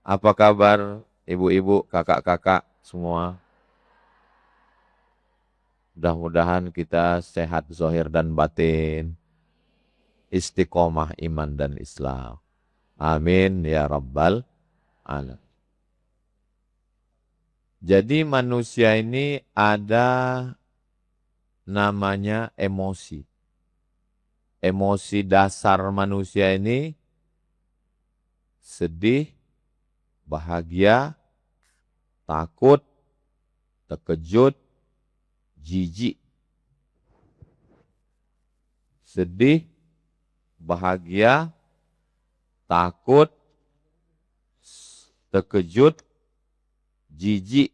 Apa kabar ibu-ibu, kakak-kakak semua? Mudah-mudahan kita sehat zahir dan batin, istiqomah iman dan Islam. Amin ya rabbal alamin. Jadi manusia ini ada namanya emosi. Emosi dasar manusia ini sedih, bahagia, takut, terkejut, jijik. Sedih, bahagia, takut, terkejut, jijik.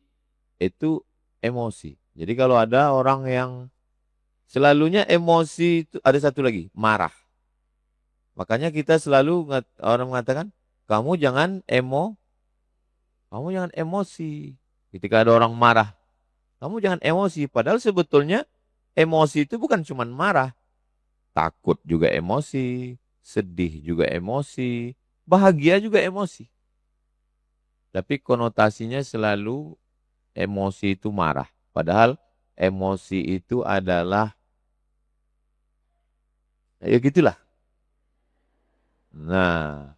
Itu emosi. Jadi kalau ada orang yang selalunya emosi itu ada satu lagi, marah. Makanya kita selalu orang mengatakan, kamu jangan emosi. Ketika ada orang marah, kamu jangan emosi. Padahal sebetulnya emosi itu bukan cuma marah. Takut juga emosi, sedih juga emosi, bahagia juga emosi. Tapi konotasinya selalu emosi itu marah. Padahal emosi itu adalah, ya gitulah. Nah,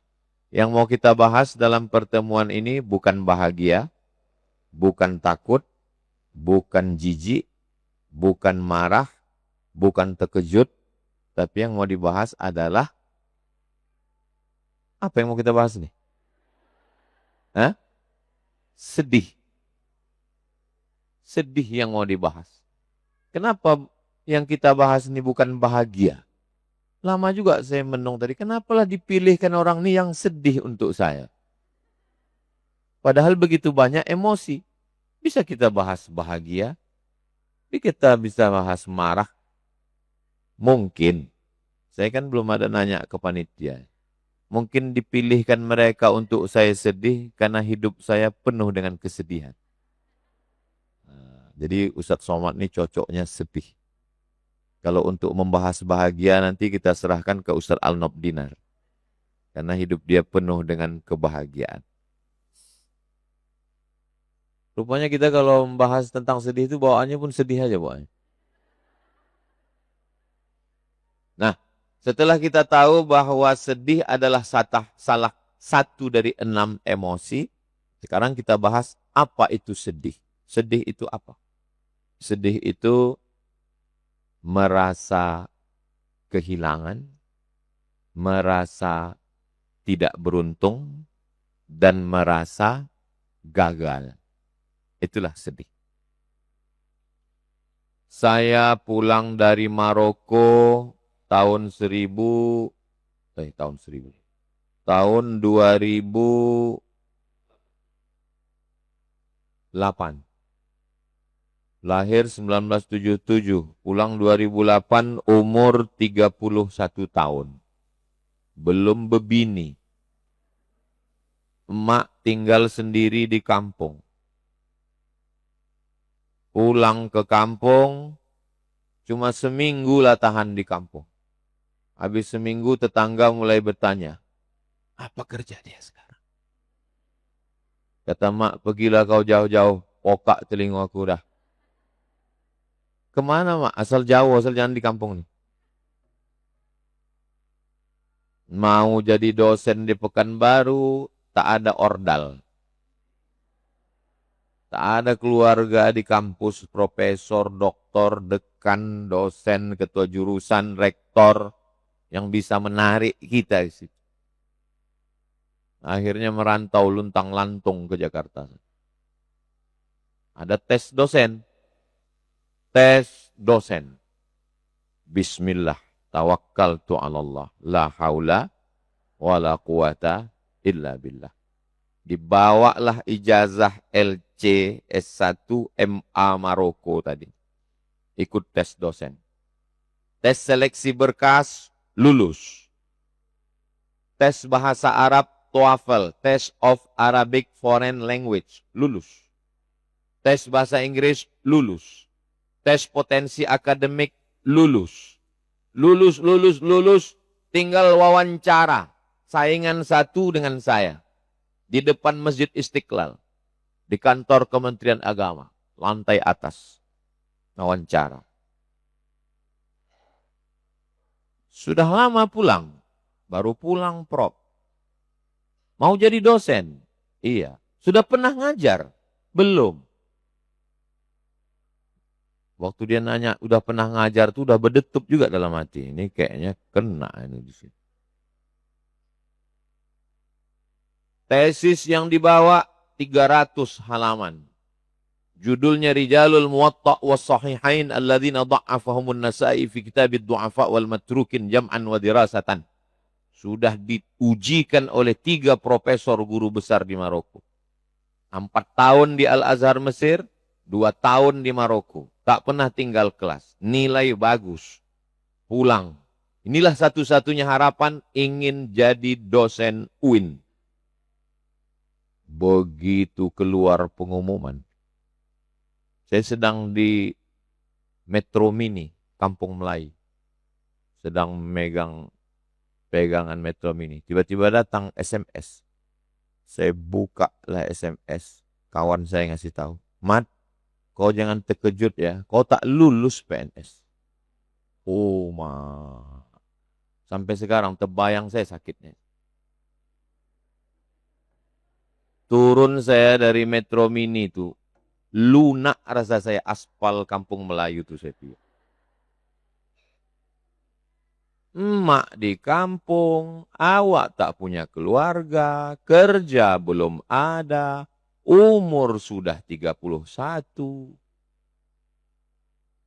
yang mau kita bahas dalam pertemuan ini bukan bahagia, bukan takut, bukan jijik, bukan marah, bukan terkejut, tapi yang mau dibahas adalah, apa yang mau kita bahas nih? Hah? Sedih. Sedih yang mau dibahas. Kenapa yang kita bahas ini bukan bahagia? Lama juga saya menung tadi, kenapalah dipilihkan orang ini yang sedih untuk saya? Padahal begitu banyak emosi. Bisa kita bahas bahagia, kita bisa bahas marah. Mungkin, saya kan belum ada nanya ke panitia. Mungkin dipilihkan mereka untuk saya sedih karena hidup saya penuh dengan kesedihan. Jadi Ustadz Somad ini cocoknya sedih. Kalau untuk membahas bahagia nanti kita serahkan ke Ustadz Al-Nobdinar. Karena hidup dia penuh dengan kebahagiaan. Rupanya kita kalau membahas tentang sedih itu bawaannya pun sedih aja bawaannya. Nah, setelah kita tahu bahwa sedih adalah salah satu dari 6 emosi, sekarang kita bahas apa itu sedih. Sedih itu apa? Sedih itu merasa kehilangan, merasa tidak beruntung, dan merasa gagal. Itulah sedih. Saya pulang dari Maroko tahun 2008. Lahir 1977, pulang 2008, umur 31 tahun. Belum bebini. Emak tinggal sendiri di kampung. Pulang ke kampung, cuma seminggu lah tahan di kampung. Habis seminggu tetangga mulai bertanya, apa kerja dia sekarang? Kata mak, pergilah kau jauh-jauh, pokak telingaku dah. Kemana mak? Asal jauh, asal jangan di kampung nih. Mau jadi dosen di Pekanbaru, tak ada ordal. Tak ada keluarga di kampus, profesor, doktor, dekan, dosen, ketua jurusan, rektor, yang bisa menarik kita di situ. Akhirnya merantau luntang-lantung ke Jakarta. Ada tes dosen. Tes dosen. Bismillah, tawakkaltu 'ala Allah, la haula wala quwata illa billah. Dibawalah ijazah LC S1 MA Maroko tadi. Ikut tes dosen. Tes seleksi berkas, lulus. Tes bahasa Arab, TOEFL, Test of Arabic Foreign Language, lulus. Tes bahasa Inggris, lulus. Tes potensi akademik, lulus. Lulus, tinggal wawancara. Saingan satu dengan saya. di depan Masjid Istiqlal, di kantor Kementerian Agama, lantai atas, wawancara. Sudah lama pulang, baru pulang Prof. Mau jadi dosen? Iya. Sudah pernah ngajar? Belum. Waktu dia nanya, udah pernah ngajar tuh udah berdetup juga dalam hati. Ini kayaknya kena ini di sini. Tesis yang dibawa 300 halaman. Judulnya Rijalul Muwatta' was Sahihain alladzina dha'afahumun Nasa'i fi kitabid du'afa wal matrukin jam'an wa dirasatan. Sudah diujikan oleh 3 profesor guru besar di Maroko. 4 tahun di Al-Azhar Mesir, 2 tahun di Maroko. Tak pernah tinggal kelas. Nilai bagus. Pulang. Inilah satu-satunya harapan ingin jadi dosen UIN. Begitu keluar pengumuman. Saya sedang di Metro Mini, Kampung Melayu. Sedang megang pegangan Metro Mini. Tiba-tiba datang SMS. Saya buka lah SMS. Kawan saya ngasih tahu. Mat, kau jangan terkejut ya. Kau tak lulus PNS. Oh ma. Sampai sekarang terbayang saya sakitnya. Turun saya dari Metro Mini itu. Lunak rasa saya aspal Kampung Melayu itu saya pikir. Emak di kampung, awak tak punya keluarga, kerja belum ada, umur sudah 31.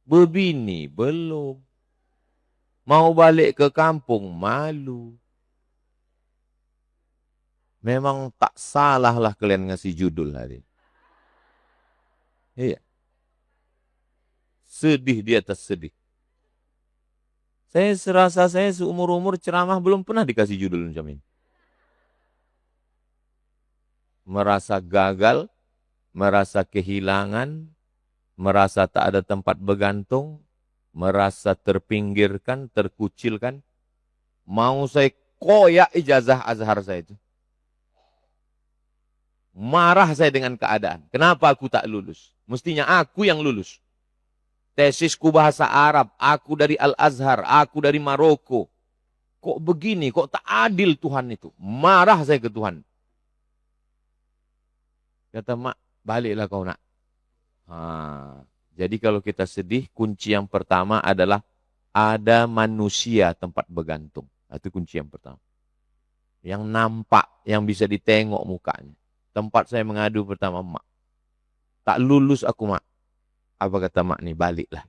Bebini belum. Mau balik ke kampung malu. Memang tak salah lah kalian ngasih judul hari. Iya. Sedih di atas sedih. Saya serasa saya seumur-umur ceramah belum pernah dikasih judul macam ini. Merasa gagal, merasa kehilangan, merasa tak ada tempat bergantung, merasa terpinggirkan, terkucilkan. Mau saya koyak ijazah Azhar saya itu. Marah saya dengan keadaan. Kenapa aku tak lulus? Mestinya aku yang lulus. Tesisku bahasa Arab, aku dari Al-Azhar, aku dari Maroko. Kok begini, kok tak adil Tuhan itu? Marah saya ke Tuhan. Kata mak, baliklah kau nak. Jadi kalau kita sedih, kunci yang pertama adalah ada manusia tempat bergantung. Itu kunci yang pertama. Yang nampak, yang bisa ditengok mukanya. Tempat saya mengadu pertama, mak. Tak lulus aku mak. Apa kata mak nih, baliklah.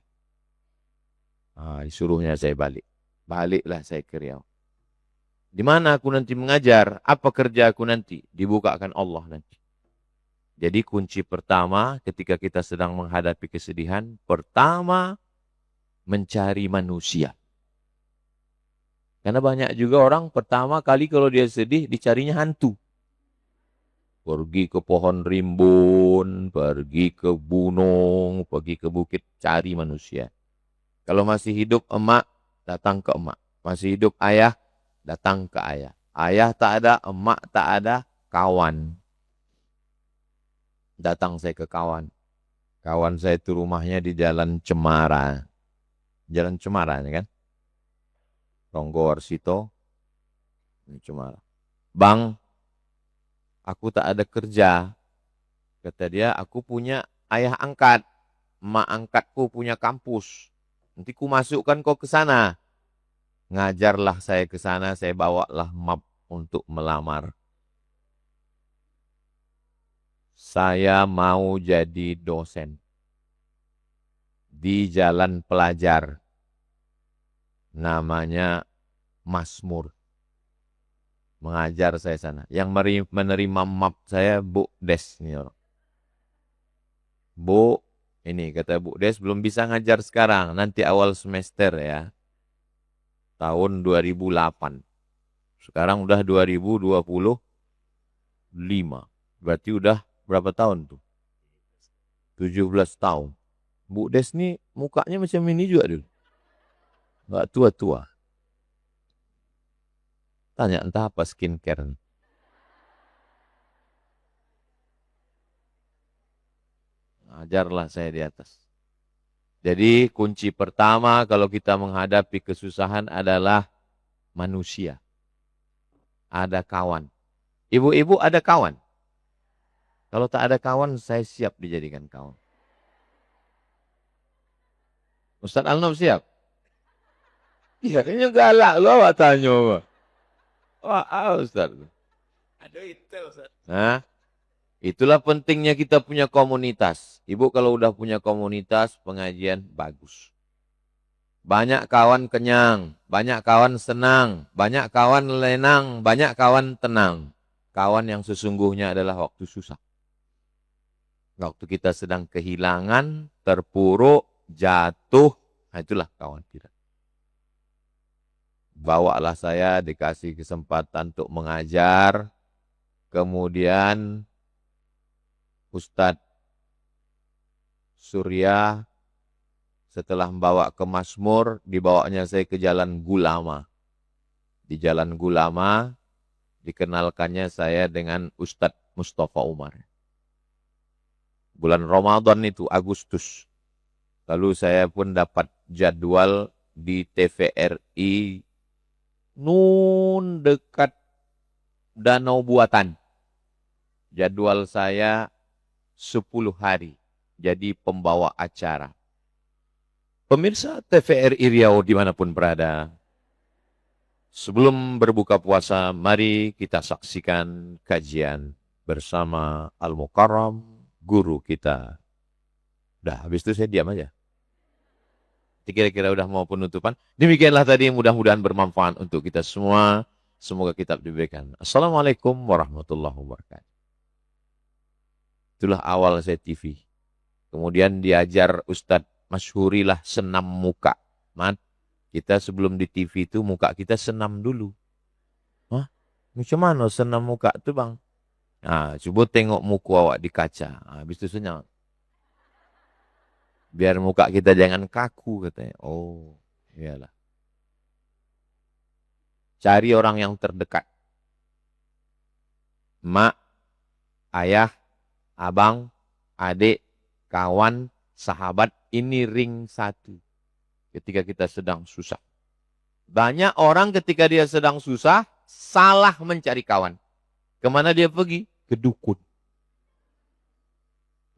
Disuruhnya saya balik. Baliklah saya ke Riau. Di mana aku nanti mengajar? Apa kerja aku nanti? Dibukakan Allah nanti. Jadi kunci pertama ketika kita sedang menghadapi kesedihan, pertama mencari manusia. Karena banyak juga orang pertama kali kalau dia sedih dicarinya hantu. Pergi ke pohon rimbun, pergi ke gunung, pergi ke bukit, cari manusia. Kalau masih hidup emak, datang ke emak. Masih hidup ayah, datang ke ayah. Ayah tak ada, emak tak ada, kawan. Datang saya ke kawan. Kawan saya itu rumahnya di Jalan Cemara. Jalan Cemara ini kan. Ronggo Warsito. Ini Cemara. Bang, aku tak ada kerja. Kata dia, aku punya ayah angkat. Emak angkatku punya kampus. Nanti ku masukkan kau ke sana. Ngajarlah saya ke sana, saya bawalah map untuk melamar. Saya mau jadi dosen. Di Jalan Pelajar. Namanya Masmur. Mengajar saya sana. Yang menerima map saya Bu Des. Bu, ini kata Bu Des belum bisa ngajar sekarang. Nanti awal semester ya. Tahun 2008. Sekarang udah 2025. Berarti udah berapa tahun tuh? 17 tahun. Bu Des nih mukanya macam ini juga dulu. Nggak tua-tua. Tanya entah apa skincare. Ajarlah saya di atas. Jadi kunci pertama kalau kita menghadapi kesusahan adalah manusia. Ada kawan. Ibu-ibu ada kawan. Kalau tak ada kawan, saya siap dijadikan kawan. Ustaz Alnof siap? Iya, kayaknya galak loh awak tanya. Wah, Ustaz. Aduh itu Ustaz. Nah, itulah pentingnya kita punya komunitas. Ibu kalau udah punya komunitas, pengajian bagus. Banyak kawan kenyang, banyak kawan senang, banyak kawan lenang, banyak kawan tenang. Kawan yang sesungguhnya adalah waktu susah. Waktu kita sedang kehilangan, terpuruk, jatuh, nah itulah kawan kita. Bawalah saya dikasih kesempatan untuk mengajar, kemudian Ustadz Surya setelah membawa ke Mazmur, dibawanya saya ke Jalan Gulama. Di Jalan Gulama, dikenalkannya saya dengan Ustadz Mustafa Umar. Bulan Ramadan itu, Agustus. Lalu saya pun dapat jadwal di TVRI nun dekat Danau Buatan. Jadwal saya 10 hari. Jadi pembawa acara. Pemirsa TVRI Riau dimanapun berada, sebelum berbuka puasa, mari kita saksikan kajian bersama Al-Mukarram, guru kita. Dah, habis itu saya diam aja. Kira-kira udah mau penutupan. Demikianlah tadi, mudah-mudahan bermanfaat untuk kita semua. Semoga kitab diberikan. Assalamualaikum warahmatullahi wabarakatuh. Itulah awal saya TV. Kemudian diajar Ustadz masyhurilah senam muka. Mat, kita sebelum di TV itu muka kita senam dulu. Hah? Macam mana senam muka itu bang? Nah, coba tengok muka awak di kaca. Habis itu senyum. Biar muka kita jangan kaku katanya. Oh, iyalah. Cari orang yang terdekat. Mak, ayah, abang, adik, kawan, sahabat, ini ring satu. Ketika kita sedang susah. Banyak orang ketika dia sedang susah, salah mencari kawan. Kemana dia pergi? Ke dukun.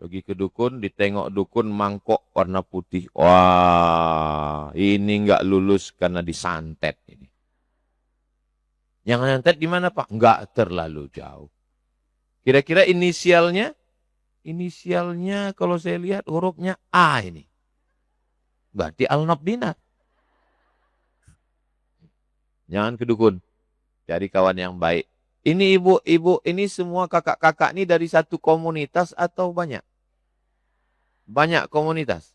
Pergi ke dukun, ditengok dukun mangkok warna putih. Wah, ini nggak lulus karena disantet ini. Yang santet di mana Pak? Nggak terlalu jauh. Kira-kira inisialnya? Inisialnya kalau saya lihat hurufnya A ini. Berarti Al-Nof Dinar. Jangan ke dukun. Cari kawan yang baik. Ini ibu-ibu, ini semua kakak-kakak ini dari satu komunitas atau banyak? Banyak komunitas.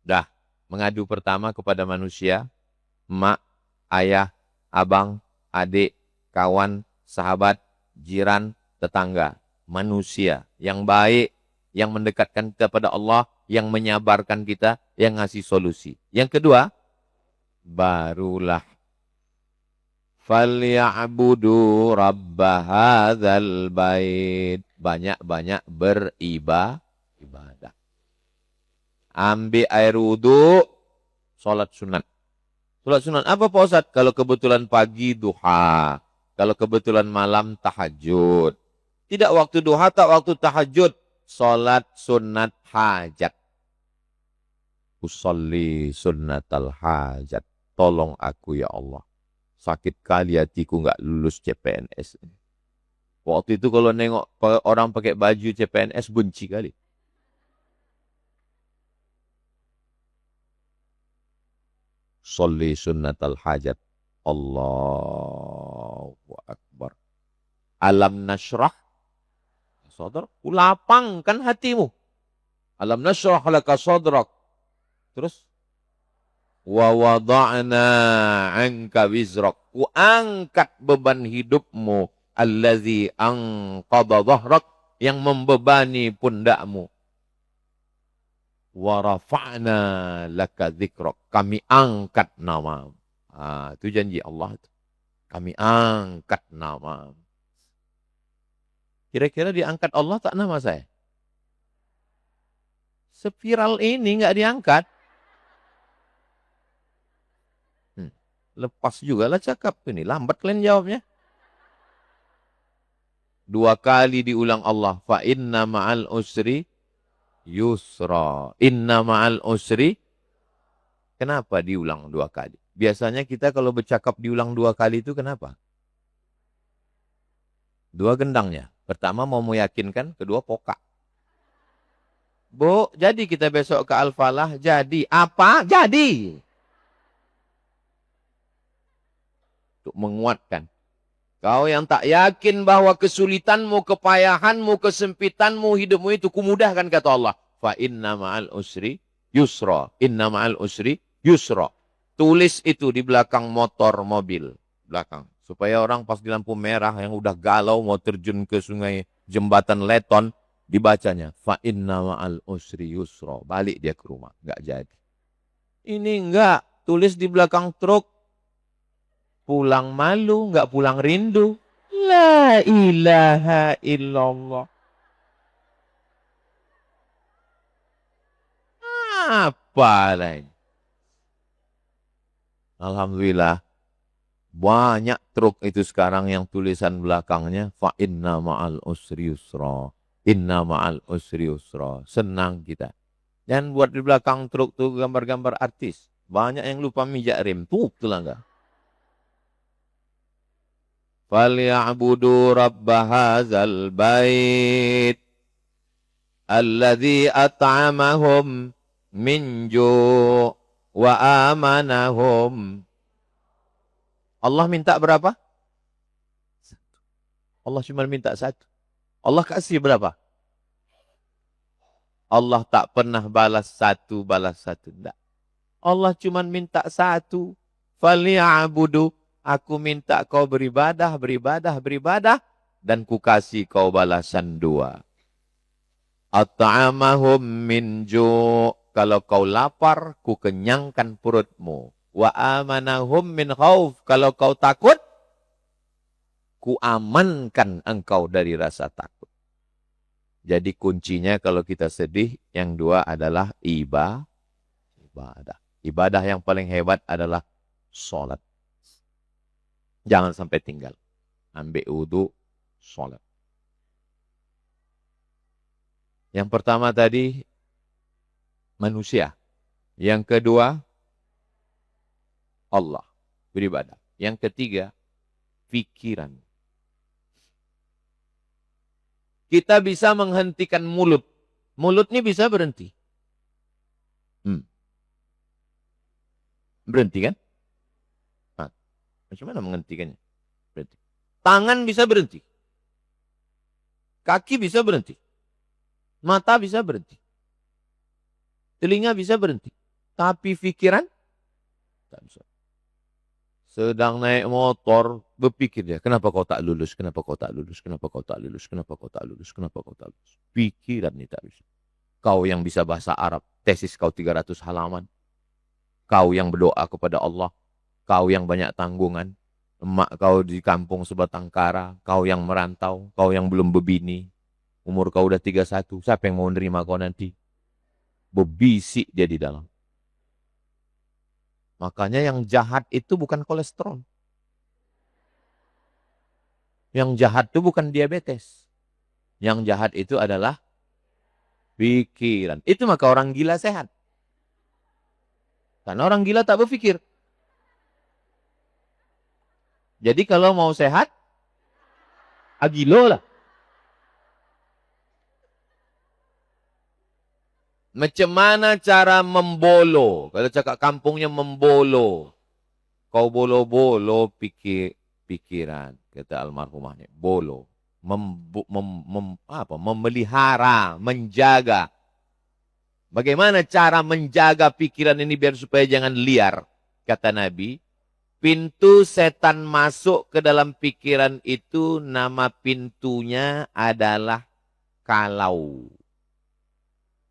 Dah, mengadu pertama kepada manusia, emak, ayah, abang, adik, kawan, sahabat, jiran, tetangga. Manusia yang baik, yang mendekatkan kita pada Allah, yang menyabarkan kita, yang ngasih solusi. Yang kedua, barulah falya'budu rabba hadzal bait. Banyak-banyak beribadah. Ambil air wudu, sholat sunat. Sholat sunat apa Pak Ustaz? Kalau kebetulan pagi duha, kalau kebetulan malam tahajud. Tidak waktu duha, tak waktu tahajud. Sholat sunat hajat. Usolli sunnatal hajat. Tolong aku ya Allah. Sakit kali hatiku nggak lulus CPNS. Waktu itu kalau nengok orang pakai baju CPNS benci kali. Sholli sunnatal hajat. Allahu Akbar. Alam nashrah. Saudara, lapangkan hatimu. Alam nashrah laka sadrak. Terus. Wa wada'na anka wizrak. Ku angkat beban hidupmu. Allazi anqadha dhahrak. Yang membebani pundakmu. Wa rafa'na laka dzikrak. Kami angkat namamu. Itu janji Allah. Kami angkat namamu. Kira-kira diangkat Allah tak nama saya? Spiral ini nggak diangkat. Lepas juga lah cakap ini. Lambat kalian jawabnya. 2 kali diulang Allah. Fa inna ma'al usri yusra. Inna ma'al usri. Kenapa diulang 2 kali? Biasanya kita kalau bercakap diulang 2 kali itu kenapa? 2 gendangnya. Pertama mau meyakinkan, kedua pokak. Bu, jadi kita besok ke Al-Falah. Jadi apa? Jadi. Untuk menguatkan. Kau yang tak yakin bahwa kesulitanmu, kepayahanmu, kesempitanmu, hidupmu itu kumudahkan kata Allah. Fa inna ma'al usri yusra. Inna ma'al usri yusra. Tulis itu di belakang motor mobil. Belakang. Supaya orang pas di lampu merah yang udah galau mau terjun ke sungai jembatan Leton. Dibacanya. Fa inna ma'al usri yusra. Balik dia ke rumah. Nggak jadi. Ini enggak. Tulis di belakang truk. Pulang malu, nggak pulang rindu. La ilaha illallah. Apa lagi? Alhamdulillah. Banyak truk itu sekarang yang tulisan belakangnya. Fa inna ma'al usri yusra. Inna ma'al usri yusra. Senang kita. Dan buat di belakang truk tuh gambar-gambar artis. Banyak yang lupa mijak rem. Tuh enggak. فَلْيَعْبُدُوا رَبَّ هَذَا الْبَيْتِ الَّذِي أَطْعَمَهُمْ مِنْ جُوعٍ وَآمَنَهُمْ. Allah minta berapa? Allah cuma minta 1. Allah kasih berapa? Allah tak pernah balas 1, balas 1. Tidak. Allah cuma minta 1. فَلْيَعْبُدُوا. Aku minta kau beribadah, beribadah, beribadah. Dan ku kasih kau balasan 2. At'amahum min ju'. Kalau kau lapar, ku kenyangkan perutmu. Wa amanahum min khauf. Kalau kau takut, ku amankan engkau dari rasa takut. Jadi kuncinya kalau kita sedih, yang 2 adalah ibadah. Ibadah yang paling hebat adalah sholat. Jangan sampai tinggal. Ambil wudu, sholat. Yang pertama tadi, manusia. Yang kedua, Allah. Beribadah. Yang ketiga, pikiran. Kita bisa menghentikan mulut. Mulut ini bisa berhenti. Berhenti kan? Macam mana menghentikannya? Berhenti. Tangan bisa berhenti. Kaki bisa berhenti. Mata bisa berhenti. Telinga bisa berhenti. Tapi pikiran tak bisa. Sedang naik motor, berpikir dia, kenapa kau tak lulus? Kenapa kau tak lulus? Kenapa kau tak lulus? Kenapa kau tak lulus? Kenapa kau tak lulus? Pikiran ini tak bisa. Kau yang bisa bahasa Arab, tesis kau 300 halaman. Kau yang berdoa kepada Allah. Kau yang banyak tanggungan, emak kau di kampung sebatang kara, kau yang merantau, kau yang belum berbini, umur kau udah 31, siapa yang mau nerima kau nanti? Berbisik dia di dalam. Makanya yang jahat itu bukan kolesterol. Yang jahat itu bukan diabetes. Yang jahat itu adalah pikiran. Itu maka orang gila sehat. Karena orang gila tak berpikir. Jadi kalau mau sehat, agilo lah. Macam mana cara membolo? Kalau cakap kampungnya membolo. Kau bolo-bolo pikiran. Kata almarhumahnya. Bolo. Memelihara, menjaga. Bagaimana cara menjaga pikiran ini biar supaya jangan liar? Kata Nabi. Pintu setan masuk ke dalam pikiran itu, nama pintunya adalah kalau.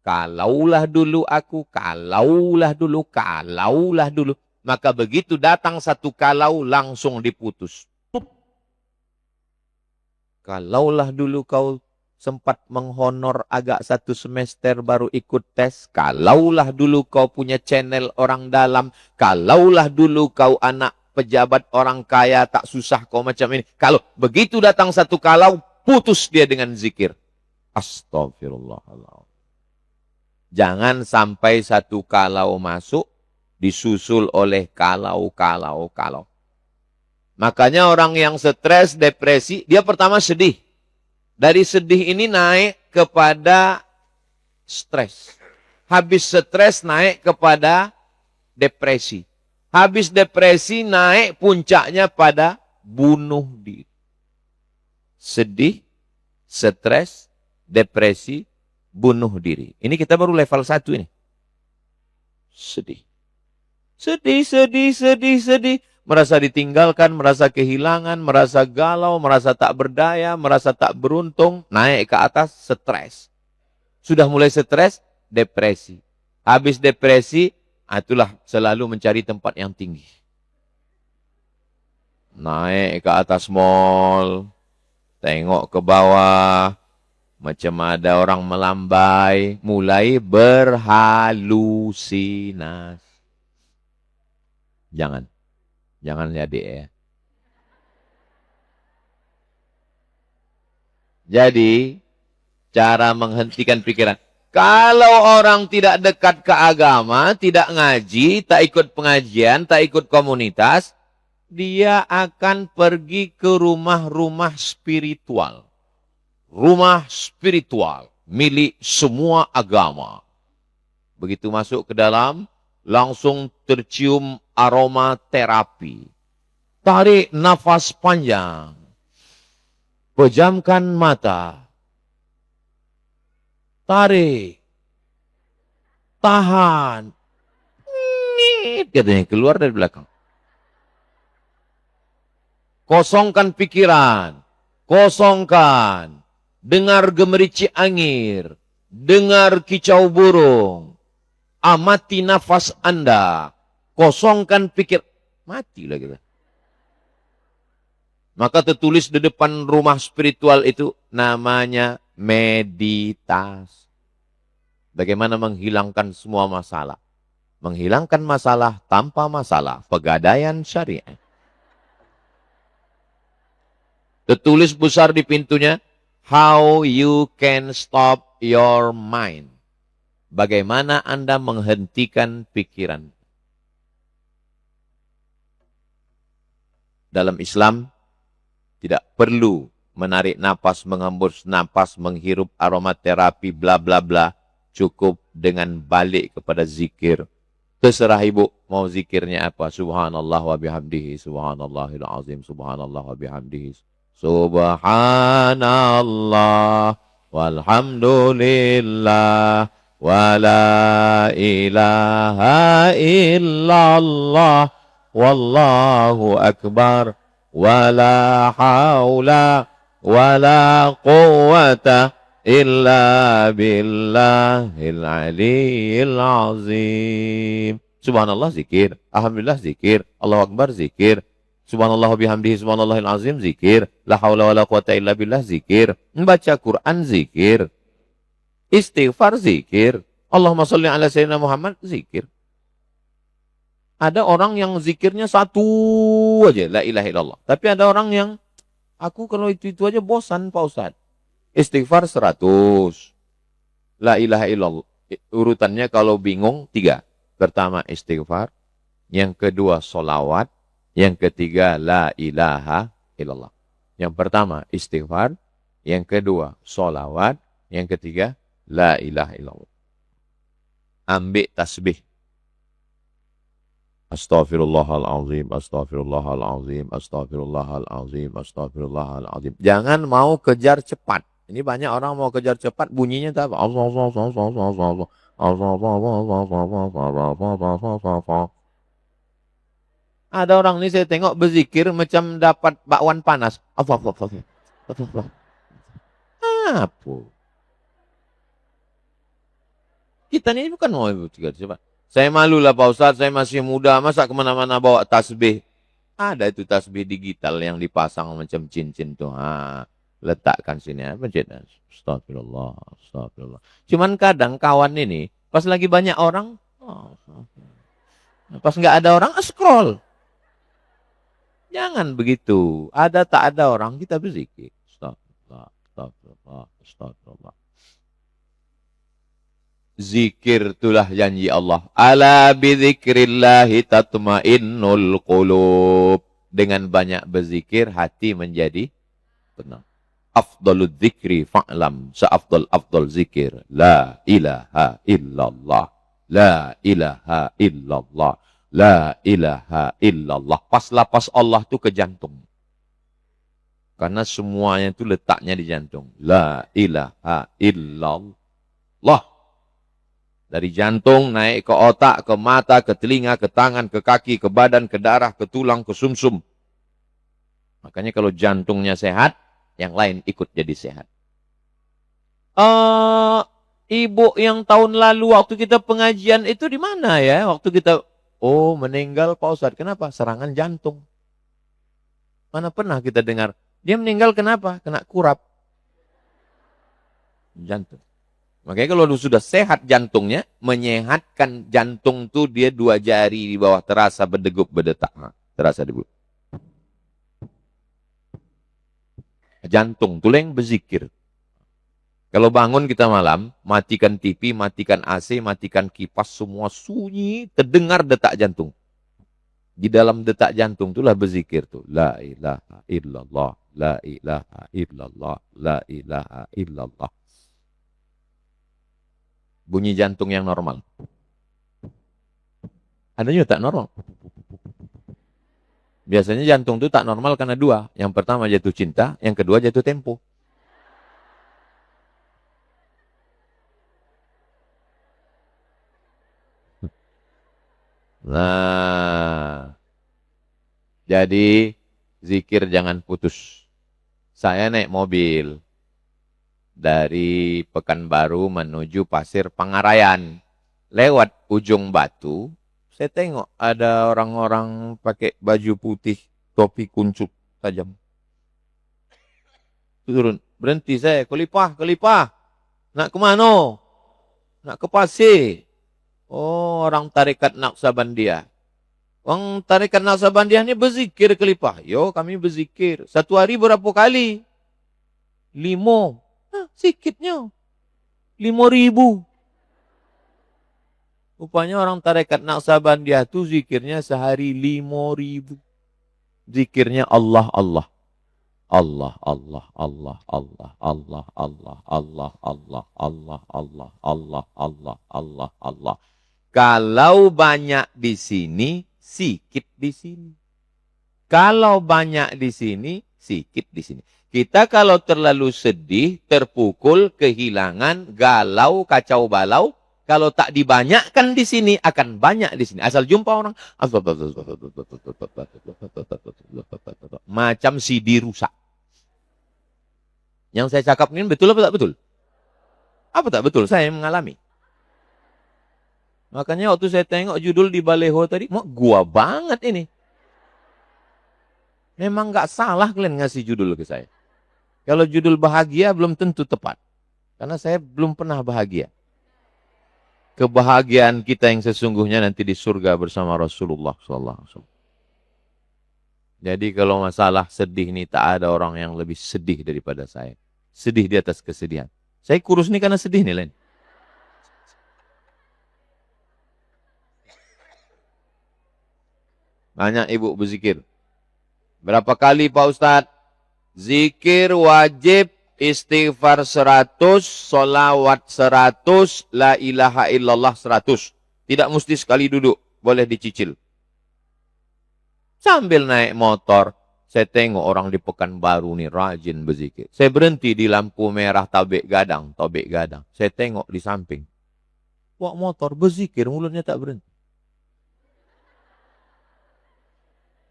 Kalaulah dulu aku, kalaulah dulu, kalaulah dulu. Maka begitu datang satu kalau, langsung diputus. Kalaulah dulu kau sempat menghonor agak 1 semester baru ikut tes. Kalaulah dulu kau punya channel orang dalam. Kalaulah dulu kau anak pejabat orang kaya, tak susah kau macam ini. Kalau begitu datang satu kalau, putus dia dengan zikir. Astagfirullahaladzim. Jangan sampai satu kalau masuk, disusul oleh kalau. Makanya orang yang stres, depresi, dia pertama sedih. Dari sedih ini naik kepada stres. Habis stres naik kepada depresi. Habis depresi naik puncaknya pada bunuh diri. Sedih, stres, depresi, bunuh diri. Ini kita baru level 1 ini. Sedih. Sedih. Merasa ditinggalkan, merasa kehilangan, merasa galau, merasa tak berdaya, merasa tak beruntung. Naik ke atas, stres. Sudah mulai stres, depresi. Habis depresi, itulah selalu mencari tempat yang tinggi. Naik ke atas mall, tengok ke bawah, macam ada orang melambai, mulai berhalusinasi. Jangan jadi ya. Jadi, cara menghentikan pikiran. Kalau orang tidak dekat ke agama, tidak ngaji, tak ikut pengajian, tak ikut komunitas, dia akan pergi ke rumah-rumah spiritual. Rumah spiritual milik semua agama. Begitu masuk ke dalam, langsung tercium aroma terapi. Tarik nafas panjang. Pejamkan mata. Tarik. Tahan. Katanya keluar dari belakang. Kosongkan pikiran. Kosongkan. Dengar gemericik angin, dengar kicau burung, amati nafas Anda, kosongkan pikir, matilah kita. Maka tertulis di depan rumah spiritual itu namanya meditasi. Bagaimana menghilangkan semua masalah. Menghilangkan masalah tanpa masalah, pegadaian syariah. Tertulis besar di pintunya, how you can stop your mind. Bagaimana Anda menghentikan pikiran. Dalam Islam, tidak perlu menarik napas, menghembus napas, menghirup aromaterapi, bla bla bla. Cukup dengan balik kepada zikir. Terserah ibu mau zikirnya apa. Subhanallah wa bihamdihi, subhanallahil azim, subhanallah wa bihamdihi. Subhanallah walhamdulillah wa la ilaha illallah wallahu akbar wa la hawla wa la quwwata illa billahil aliyyil azim. Subhanallah zikir, alhamdulillah zikir, Allahu akbar zikir. Subhanallah bihamdihi subhanallahil azim zikir. La haula wa la quwata illa billah zikir. Membaca Quran zikir. Istighfar zikir. Allahumma sholli ala sayyidina Muhammad zikir. Ada orang yang zikirnya satu aja, la ilaha illallah. Tapi ada orang yang, aku kalau itu aja bosan Pak Ustaz. Istighfar 100. La ilaha illallah. Urutannya kalau bingung 3. Pertama istighfar. Yang kedua solawat. Yang ketiga, la ilaha illallah. Yang pertama, istighfar. Yang kedua, solawat. Yang ketiga, la ilaha illallah. Ambil tasbih. Astaghfirullahalazim, astaghfirullahalazim, astaghfirullahalazim, astaghfirullahalazim. Jangan mau kejar cepat. Ini banyak orang mau kejar cepat, bunyinya tak apa. Ada orang ini saya tengok berzikir macam dapat bakwan panas. Apa? Kita ini bukan mau berzikir cepat. Saya malu lah Pak Ustaz, saya masih muda, masa kemana-mana bawa tasbih. Ada itu tasbih digital yang dipasang macam cincin tuh. Letakkan sini, pencet. Astagfirullah, astagfirullah. Cuman kadang kawan ini, pas lagi banyak orang, pas nggak ada orang, scroll. Jangan begitu. Ada tak ada orang, kita berzikir. Astagfirullah, astagfirullah, astagfirullah. Zikir itulah janji Allah. Ala bidzikrillahi tatmainnul qulub. Dengan banyak berzikir, hati menjadi tenang. Afdalul dzikri fa'lam. Seafdal-afdal zikir. La ilaha illallah. La ilaha illallah. La ilaha illallah. Pas lapas Allah itu ke jantung. Karena semuanya itu letaknya di jantung. La ilaha illallah. Dari jantung naik ke otak, ke mata, ke telinga, ke tangan, ke kaki, ke badan, ke darah, ke tulang, ke sumsum. Makanya kalau jantungnya sehat, yang lain ikut jadi sehat. Ibu yang tahun lalu waktu kita pengajian itu di mana ya? Waktu kita, meninggal Pak Ustadz. Kenapa? Serangan jantung. Mana pernah kita dengar. Dia meninggal kenapa? Kena kurap. Jantung. Makanya kalau sudah sehat jantungnya, menyehatkan jantung tuh dia 2 jari di bawah terasa berdegup, berdetak. Terasa degup. Jantung, tulang berzikir. Kalau bangun kita malam, matikan TV, matikan AC, matikan kipas, semua sunyi, terdengar detak jantung. Di dalam detak jantung itulah berzikir tuh. La ilaha illallah, la ilaha illallah, la ilaha illallah. Bunyi jantung yang normal. Ada juga tak normal. Biasanya jantung itu tak normal karena 2. Yang pertama jatuh cinta, yang kedua jatuh tempo. Nah, jadi zikir jangan putus. Saya naik mobil dari Pekanbaru menuju Pasir Pangarayan. Lewat ujung Batu, saya tengok ada orang-orang pakai baju putih, topi kuncup tajam. Turun, berhenti saya, kelipah. Nak ke mana? Nak ke Pasir. Oh, orang tarekat Naqsabandiyah. Orang tarekat Naqsabandiyah ni berzikir kelipah. Yo, kami berzikir. 1 hari berapa kali? 5. Sikitnya. 5.000. Rupanya orang tarekat Naqsabandiyah itu zikirnya sehari 5.000. Zikirnya Allah, Allah. Allah, Allah, Allah, Allah, Allah, Allah, Allah, Allah, Allah, Allah, Allah, Allah, Allah, Allah. Kalau banyak di sini, sikit di sini. Kalau banyak di sini, sikit di sini. Kita kalau terlalu sedih, terpukul, kehilangan, galau, kacau balau, kalau tak dibanyakkan di sini, akan banyak di sini. Asal jumpa orang, macam CD rusak. Yang saya cakap ini betul apa tak betul? Apa tak betul? Saya mengalami. Makanya waktu saya tengok judul di baleho tadi, gua banget ini. Memang nggak salah kalian ngasih judul ke saya. Kalau judul bahagia belum tentu tepat. Karena saya belum pernah bahagia. Kebahagiaan kita yang sesungguhnya nanti di surga bersama Rasulullah SAW. Jadi kalau masalah sedih ini tak ada orang yang lebih sedih daripada saya. Sedih di atas kesedihan. Saya kurus ini karena sedih nih, Len. Banyak ibu berzikir. Berapa kali Pak Ustadz? Zikir wajib, istighfar 100, solawat 100, la ilaha illallah 100. Tidak mesti sekali duduk, boleh dicicil. Sambil naik motor, saya tengok orang di Pekanbaru nih rajin berzikir. Saya berhenti di lampu merah Tobek Gadang. Saya tengok di samping. Wah, motor berzikir, mulutnya tak berhenti.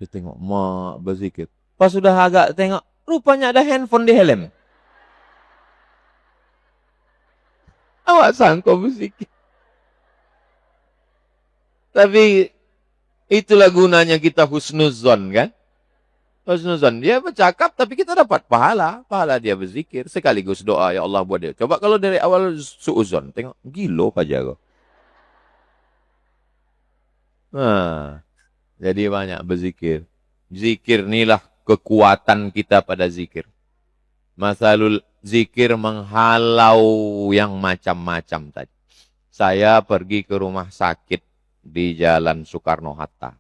Saya tengok, mak berzikir. Pas sudah agak tengok, rupanya ada handphone di helm. Awak sangka berzikir. Tapi itulah gunanya kita husnuzon kan. Husnuzon. Dia bercakap tapi kita dapat pahala. Pahala dia berzikir. Sekaligus doa, ya Allah buat dia. Coba kalau dari awal suuzon. Tengok, gilo aja kok. Nah, jadi banyak berzikir. Zikir inilah kekuatan kita pada zikir. Masalul zikir menghalau yang macam-macam tadi. Saya pergi ke rumah sakit di Jalan Soekarno-Hatta.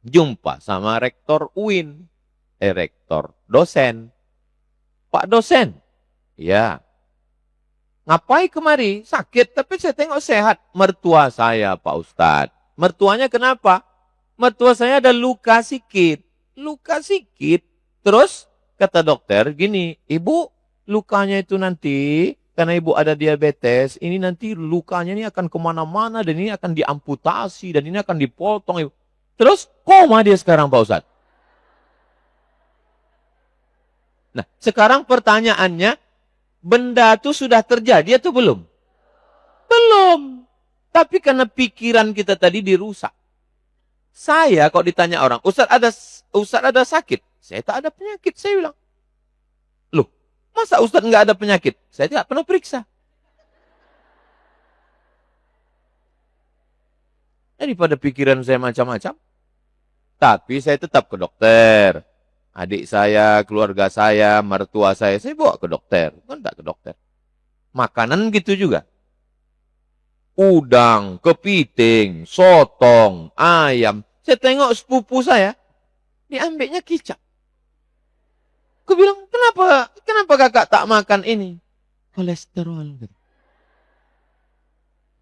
Jumpa sama rektor UIN. Rektor dosen. Pak dosen. Ya. Ngapain kemari? Sakit, tapi saya tengok sehat. Mertua saya, Pak Ustadz. Mertuanya kenapa? Mertua saya ada luka sikit. Luka sikit. Terus kata dokter gini, ibu lukanya itu nanti, karena ibu ada diabetes, ini nanti lukanya ini akan kemana-mana dan ini akan diamputasi dan ini akan dipotong. Terus koma dia sekarang Pak Ustadz. Nah sekarang pertanyaannya, benda itu sudah terjadi atau belum? Belum. Tapi karena pikiran kita tadi dirusak. Saya kok ditanya orang, Ustadz ada sakit? Saya tak ada penyakit, saya bilang. Loh, masa Ustadz nggak ada penyakit? Saya tidak pernah periksa. Daripada pikiran saya macam-macam. Tapi saya tetap ke dokter. Adik saya, keluarga saya, mertua saya bawa ke dokter. Bukan tak ke dokter. Makanan gitu juga. Udang, kepiting, sotong, ayam. Saya tengok sepupu saya, diambilnya kicap. Aku bilang, kenapa kakak tak makan ini? Kolesterol.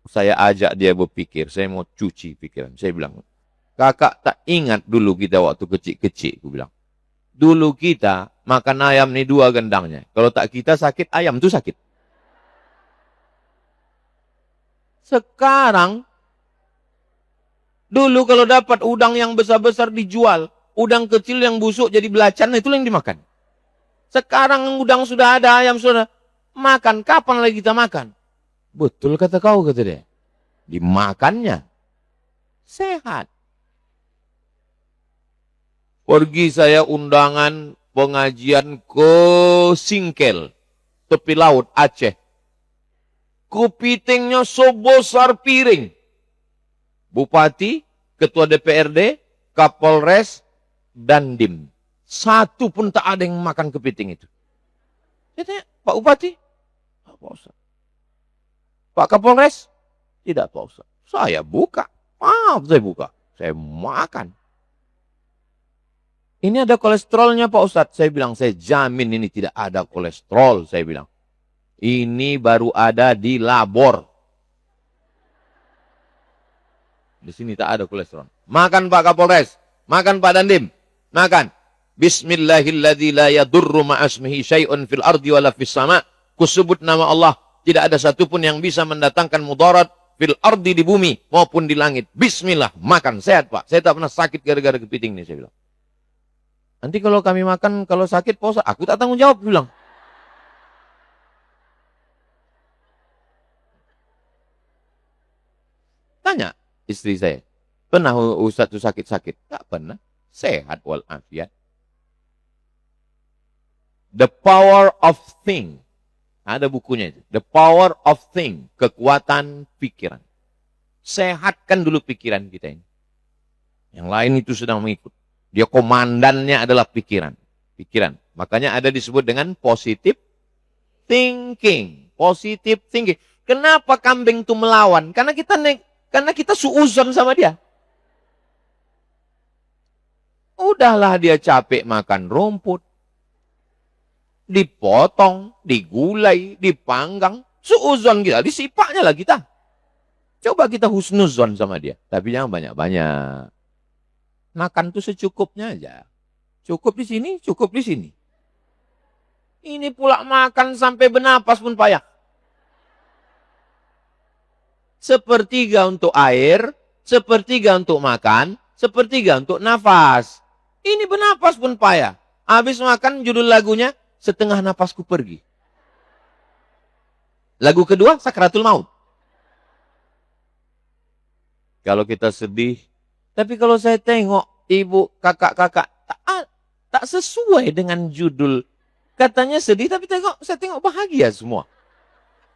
Saya ajak dia berpikir, saya mau cuci pikiran. Saya bilang, kakak tak ingat dulu kita waktu kecil-kecil, aku bilang. Dulu kita makan ayam nih 2 gendangnya. Kalau tak kita sakit, ayam tuh sakit. Sekarang, dulu kalau dapat udang yang besar-besar dijual, udang kecil yang busuk jadi belacan, itu yang dimakan. Sekarang udang sudah ada, ayam sudah makan, kapan lagi kita makan? Betul kata kau, kata dia. Dimakannya. Sehat. Pergi saya undangan pengajian ke Singkel, tepi laut Aceh. Kepitingnya sebesar piring. Bupati, Ketua DPRD, Kapolres, dan Dim. Satu pun tak ada yang makan kepiting itu. Saya tanya, Pak Bupati? Pak Ustaz. Pak Kapolres? Tidak Pak Ustaz. Saya buka. Maaf saya buka. Saya makan. Ini ada kolesterolnya Pak Ustaz. Saya bilang, saya jamin ini tidak ada kolesterol. Saya bilang. Ini baru ada di labor. Di sini tak ada kolesterol. Makan Pak Kapolres. Makan Pak Dandim. Makan. Bismillahilladzi la yadurru ma'asmihi syai'un fil ardi wala fis sama'. Kusebut nama Allah. Tidak ada satupun yang bisa mendatangkan mudarat fil ardi di bumi maupun di langit. Bismillah. Makan. Sehat Pak. Saya tak pernah sakit gara-gara kepiting ini. Saya bilang. Nanti kalau kami makan, kalau sakit, Pak Ustaz, aku tak tanggung jawab. Bilang. Tanya istri saya, pernah Ustaz itu sakit-sakit? Tak pernah. Sehat walafiat. The Power of Think. Ada bukunya itu. The Power of Think. Kekuatan pikiran. Sehatkan dulu pikiran kita ini. Yang lain itu sedang mengikut. Dia komandannya adalah pikiran. Pikiran. Makanya ada disebut dengan positive thinking. Positive thinking. Kenapa kambing itu melawan? Karena kita suuzon sama dia. Udahlah dia capek makan rumput. Dipotong, digulai, dipanggang. Suuzon kita, disipaknya lah kita. Coba kita husnuzon sama dia. Tapi jangan banyak-banyak. Makan tuh secukupnya aja. Cukup di sini, cukup di sini. Ini pula makan sampai bernapas pun payah. Sepertiga untuk air, sepertiga untuk makan, sepertiga untuk nafas. Ini bernapas pun payah. Habis makan judul lagunya, Setengah Napasku Pergi. Lagu kedua, Sakratul Maut. Kalau kita sedih, tapi kalau saya tengok ibu, kakak-kakak, Tak sesuai dengan judul. Katanya sedih, tapi saya tengok bahagia semua.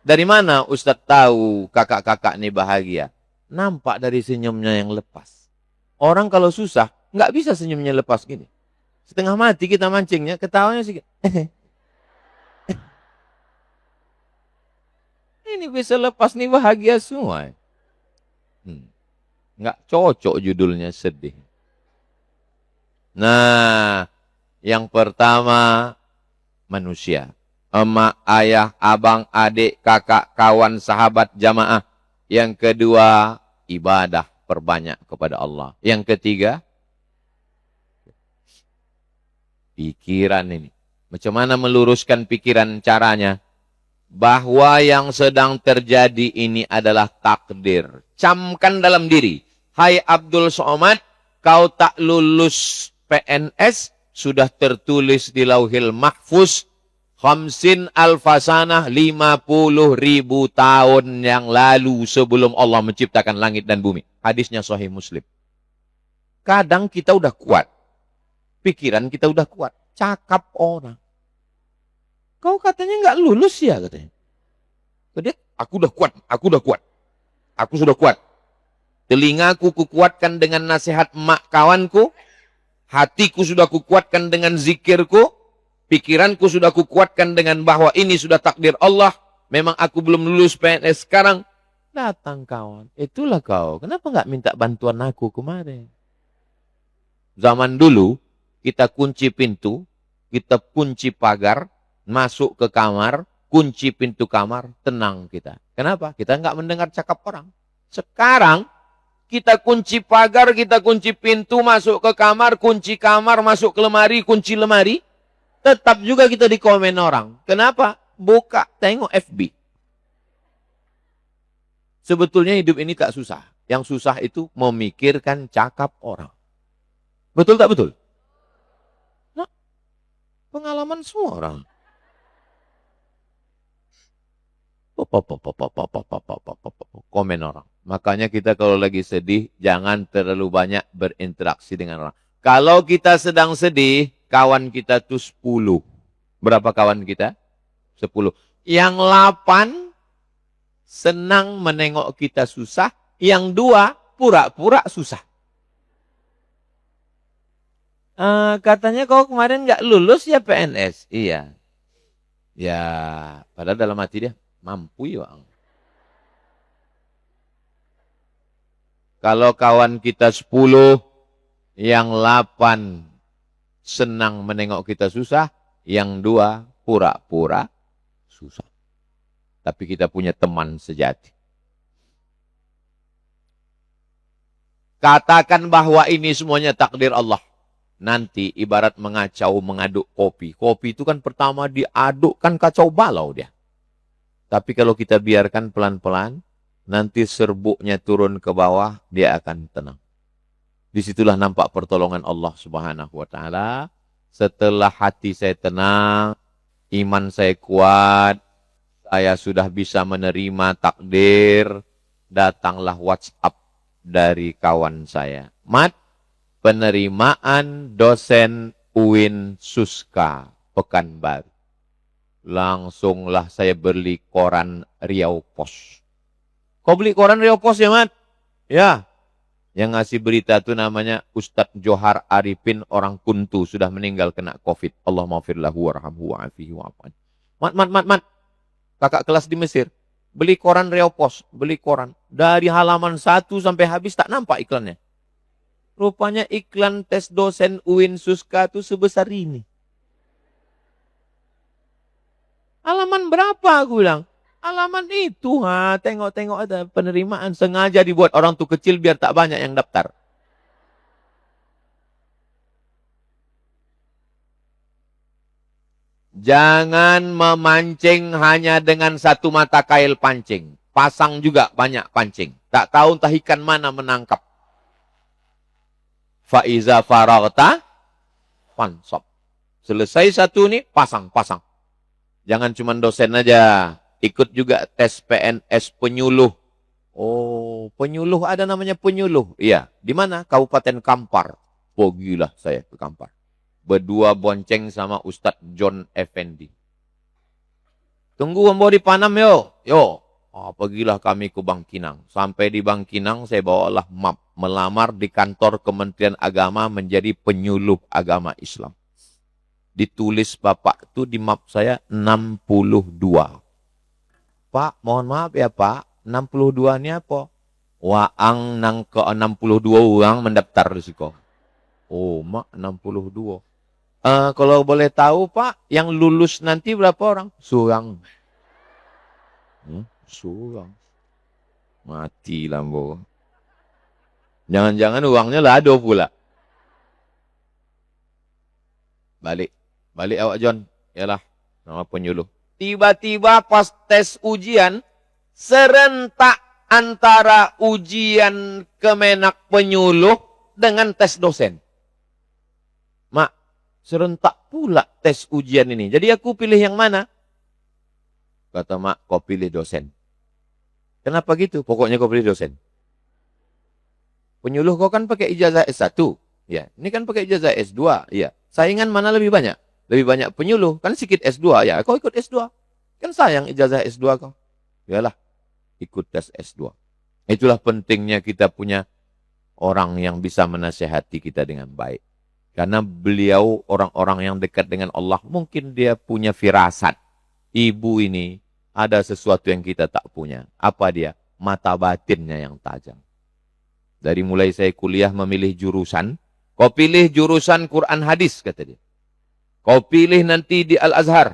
Dari mana Ustadz tahu kakak-kakak ini bahagia? Nampak dari senyumnya yang lepas. Orang kalau susah, nggak bisa senyumnya lepas gini. Setengah mati kita mancingnya, ketawanya sih. Ini bisa lepas nih bahagia semua. Nggak cocok judulnya sedih. Nah, yang pertama manusia. Emak, ayah, abang, adik, kakak, kawan, sahabat, jamaah. Yang kedua, ibadah perbanyak kepada Allah. Yang ketiga, pikiran ini. Macam mana meluruskan pikiran caranya? Bahwa yang sedang terjadi ini adalah takdir. Camkan dalam diri. Hai Abdul Somad, kau tak lulus PNS, sudah tertulis di Lauhil Mahfuz, Khamsin alfasanah 50.000 tahun yang lalu sebelum Allah menciptakan langit dan bumi. Hadisnya Sahih Muslim. Kadang kita udah kuat. Pikiran kita udah kuat. Cakap orang. Kau katanya nggak lulus ya katanya. Dia, aku udah kuat. Aku sudah kuat. Telingaku kukuatkan dengan nasihat emak kawanku. Hatiku sudah kukuatkan dengan zikirku. Pikiranku sudah kukuatkan dengan bahwa ini sudah takdir Allah. Memang aku belum lulus PNS sekarang. Datang kawan. Itulah kau. Kenapa nggak minta bantuan aku kemarin? Zaman dulu, kita kunci pintu, kita kunci pagar, masuk ke kamar, kunci pintu kamar, tenang kita. Kenapa? Kita nggak mendengar cakap orang. Sekarang, kita kunci pagar, kita kunci pintu, masuk ke kamar, kunci kamar, masuk ke lemari, kunci lemari. Tetap juga kita dikomen orang. Kenapa? Buka, tengok FB. Sebetulnya hidup ini tak susah. Yang susah itu memikirkan cakap orang. Betul tak betul? Nah, pengalaman semua orang. Komen orang. Makanya kita kalau lagi sedih, jangan terlalu banyak berinteraksi dengan orang. Kalau kita sedang sedih, kawan kita tuh 10. Berapa kawan kita? 10. Yang 8 senang menengok kita susah. Yang 2 pura-pura susah. Katanya kau kemarin nggak lulus ya PNS? Iya. Ya, padahal dalam hati dia, mampu ya. Kalau kawan kita 10, yang 8 senang menengok kita susah, yang 2 pura-pura susah. Tapi kita punya teman sejati. Katakan bahwa ini semuanya takdir Allah. Nanti ibarat mengacau, mengaduk kopi. Kopi itu kan pertama diadukkan kacau balau dia. Tapi kalau kita biarkan pelan-pelan, nanti serbuknya turun ke bawah, dia akan tenang. Disitulah nampak pertolongan Allah Subhanahu wa Ta'ala. Setelah hati saya tenang, iman saya kuat, saya sudah bisa menerima takdir, datanglah WhatsApp dari kawan saya. Mat, penerimaan dosen UIN Suska Pekanbaru. Langsunglah saya beli koran Riau Pos. Kau beli koran Riau Pos ya, Mat? Ya. Yang ngasih berita itu namanya Ustadz Johar Arifin, orang Kuntu, sudah meninggal kena COVID. Allah maafirlahu warhamhu wa'afihi wa'afan. Mat. Kakak kelas di Mesir. Beli koran Riau Pos. Beli koran. Dari halaman 1 sampai habis tak nampak iklannya. Rupanya iklan tes dosen UIN Suska itu sebesar ini. Halaman berapa aku bilang? Halaman itu, tengok-tengok ada penerimaan. Sengaja dibuat orang tuh kecil biar tak banyak yang daftar. Jangan memancing hanya dengan satu mata kail pancing. Pasang juga banyak pancing. Tak tahu entah ikan mana menangkap. Faiza faragta fansab. Selesai satu nih, pasang. Jangan cuma dosen aja. Ikut juga tes PNS penyuluh. Oh, penyuluh ada namanya penyuluh. Iya, di mana? Kabupaten Kampar. Oh, gila saya ke Kampar. Berdua bonceng sama Ustadz John Effendi. Tunggu membawa di Panam yo. Yo. Oh, pergilah kami ke Bangkinang. Sampai di Bangkinang saya bawalah map. Melamar di kantor Kementerian Agama menjadi penyuluh agama Islam. Ditulis bapak itu di map saya 62. Pak, mohon maaf ya Pak. 62 ini apa? Waang nang ke 62 orang mendaftar di situ. Oh, mak 62. Kalau boleh tahu Pak, yang lulus nanti berapa orang? Surang. Surang. Mati lambo. Jangan-jangan uangnya lado pula. Balik awak John. Yalah, nama penyuluh. Tiba-tiba pas tes ujian, serentak antara ujian Kemenak penyuluh dengan tes dosen. Mak, serentak pula tes ujian ini. Jadi aku pilih yang mana? Kata mak, kau pilih dosen. Kenapa gitu? Pokoknya kau pilih dosen. Penyuluh kau kan pakai ijazah S1. Ya, ini kan pakai ijazah S2. Ya. Saingan mana lebih banyak? Lebih banyak penyuluh. Kan sedikit S2. Ya, kau ikut S2. Kan sayang ijazah S2 kau. Yalah, ikut tes S2. Itulah pentingnya kita punya orang yang bisa menasihati kita dengan baik. Karena beliau orang-orang yang dekat dengan Allah. Mungkin dia punya firasat. Ibu ini ada sesuatu yang kita tak punya. Apa dia? Mata batinnya yang tajam. Dari mulai saya kuliah memilih jurusan, kau pilih jurusan Quran Hadis, kata dia. Kau pilih nanti di Al-Azhar.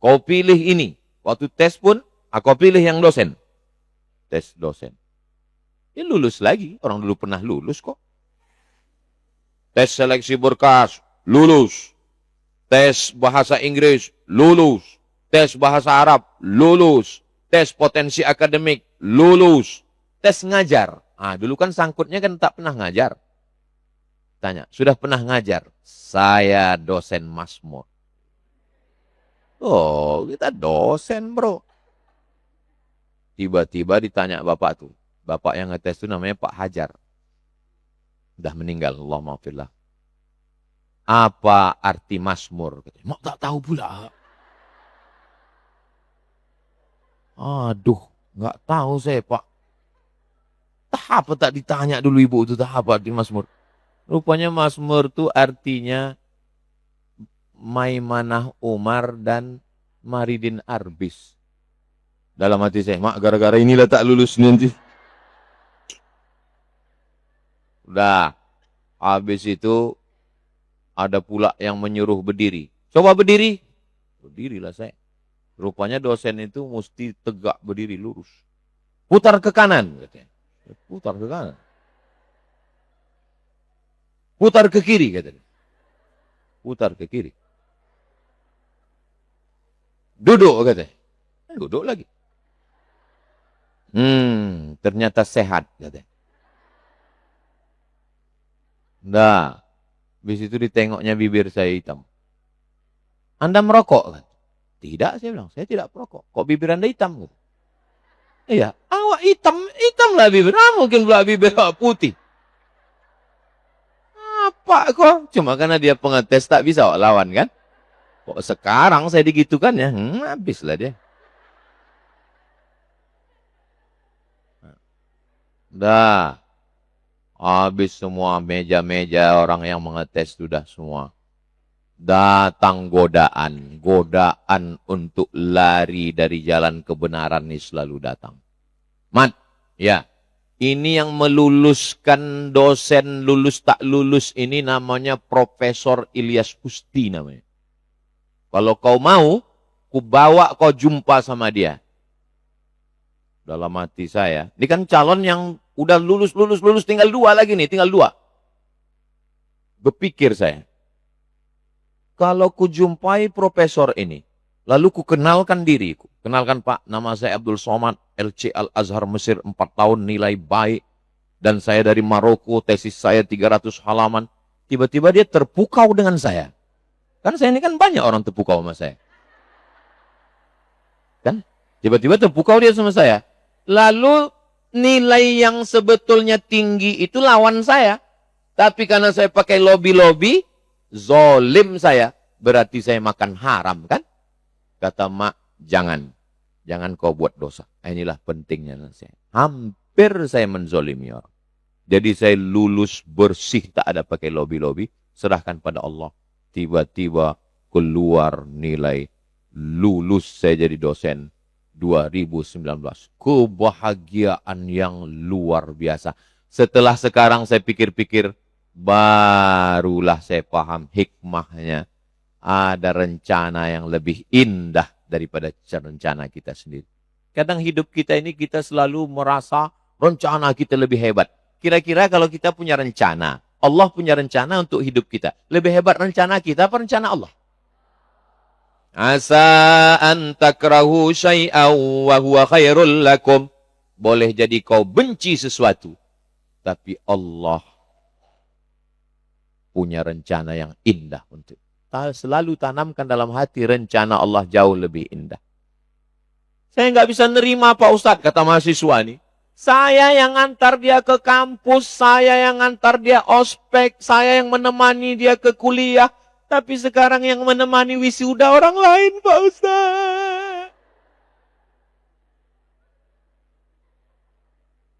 Kau pilih ini. Waktu tes pun, aku pilih yang dosen. Tes dosen. Ya lulus lagi. Orang dulu pernah lulus kok. Tes seleksi berkas, lulus. Tes bahasa Inggris, lulus. Tes bahasa Arab, lulus. Tes potensi akademik, lulus. Tes ngajar. Dulu kan sangkutnya kan tak pernah ngajar. Tanya, sudah pernah ngajar? Saya dosen Mazmur. Oh, kita dosen bro. Tiba-tiba ditanya bapak tuh. Bapak yang ngetes itu namanya Pak Hajar. Udah meninggal, Allah maafillah. Apa arti Mazmur? Mak tak tahu pula. Aduh, nggak tahu saya Pak. Tak apa tak ditanya dulu ibu itu tak apa arti Mazmur. Rupanya Mazmur itu artinya Maimanah Umar dan Maridin Arbis. Dalam hati saya, mak gara-gara inilah tak lulus nanti. Udah, habis itu ada pula yang menyuruh berdiri. Coba berdiri. Berdirilah saya. Rupanya dosen itu mesti tegak berdiri lurus. Putar ke kanan, katanya. Putar ke kanan. Putar ke kiri, katanya. Putar ke kiri. Duduk, katanya. Duduk lagi. Ternyata sehat, katanya. Nah, habis itu ditengoknya bibir saya hitam. Anda merokok, kan? Tidak, saya bilang, saya tidak merokok. Kok bibir Anda hitam? Gitu. Iya, awak hitam lah bibir. Mungkin pula bibir awak putih. Apa kok? Cuma karena dia pengetes tak bisa awak lawan kan? Kok sekarang saya digitukan ya? Habislah dia. Dah. Habis semua meja-meja orang yang mengetes sudah semua. Datang godaan. Godaan untuk lari dari jalan kebenaran ini selalu datang. Mat, ya. Ini yang meluluskan dosen lulus tak lulus ini namanya Profesor Ilyas Kusti namanya. Kalau kau mau, ku bawa kau jumpa sama dia. Dalam hati saya, ini kan calon yang udah lulus, tinggal 2 lagi nih, tinggal 2. Berpikir saya, kalau ku jumpai profesor ini, lalu ku kenalkan diriku. Kenalkan Pak, nama saya Abdul Somad, LC Al-Azhar Mesir, 4 tahun, nilai baik. Dan saya dari Maroko, tesis saya 300 halaman. Tiba-tiba dia terpukau dengan saya. Kan saya ini kan banyak orang terpukau sama saya. Kan? Tiba-tiba terpukau dia sama saya. Lalu nilai yang sebetulnya tinggi itu lawan saya. Tapi karena saya pakai lobby-lobby, zolim saya, berarti saya makan haram kan? Kata mak, jangan kau buat dosa. Inilah pentingnya nasihat. Hampir saya menzolimi orang. Jadi saya lulus bersih, tak ada pakai lobby-lobby, serahkan pada Allah. Tiba-tiba keluar nilai lulus saya jadi dosen 2019. Kebahagiaan yang luar biasa. Setelah sekarang saya pikir-pikir, barulah saya paham hikmahnya. Ada rencana yang lebih indah daripada rencana kita sendiri. Kadang hidup kita ini kita selalu merasa rencana kita lebih hebat. Kira-kira kalau kita punya rencana, Allah punya rencana untuk hidup kita. Lebih hebat rencana kita apa rencana Allah? Asa an takrahu syai'aw wa huwa khairul lakum. Boleh jadi kau benci sesuatu, tapi Allah punya rencana yang indah untuk. Selalu tanamkan dalam hati rencana Allah jauh lebih indah. Saya nggak bisa nerima Pak Ustadz, kata mahasiswa ini. Saya yang antar dia ke kampus, saya yang antar dia ospek, saya yang menemani dia ke kuliah. Tapi sekarang yang menemani wisuda orang lain Pak Ustadz.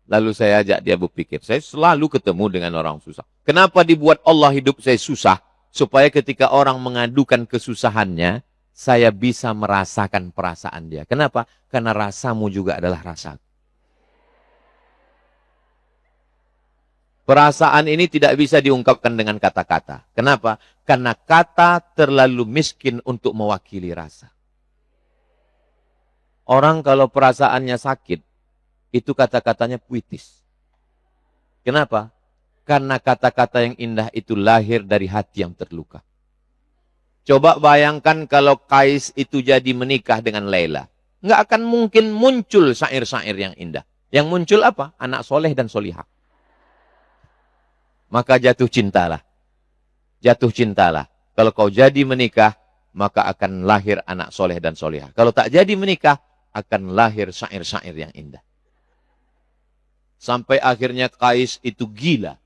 Lalu saya ajak dia berpikir, saya selalu ketemu dengan orang susah. Kenapa dibuat Allah hidup saya susah? Supaya ketika orang mengadukan kesusahannya, saya bisa merasakan perasaan dia. Kenapa? Karena rasamu juga adalah rasaku. Perasaan ini tidak bisa diungkapkan dengan kata-kata. Kenapa? Karena kata terlalu miskin untuk mewakili rasa. Orang kalau perasaannya sakit, itu kata-katanya puitis. Kenapa? Karena kata-kata yang indah itu lahir dari hati yang terluka. Coba bayangkan kalau Kais itu jadi menikah dengan Laila. Nggak akan mungkin muncul syair-syair yang indah. Yang muncul apa? Anak soleh dan solihah. Maka jatuh cintalah. Jatuh cintalah. Kalau kau jadi menikah, maka akan lahir anak soleh dan solihah. Kalau tak jadi menikah, akan lahir syair-syair yang indah. Sampai akhirnya Kais itu gila.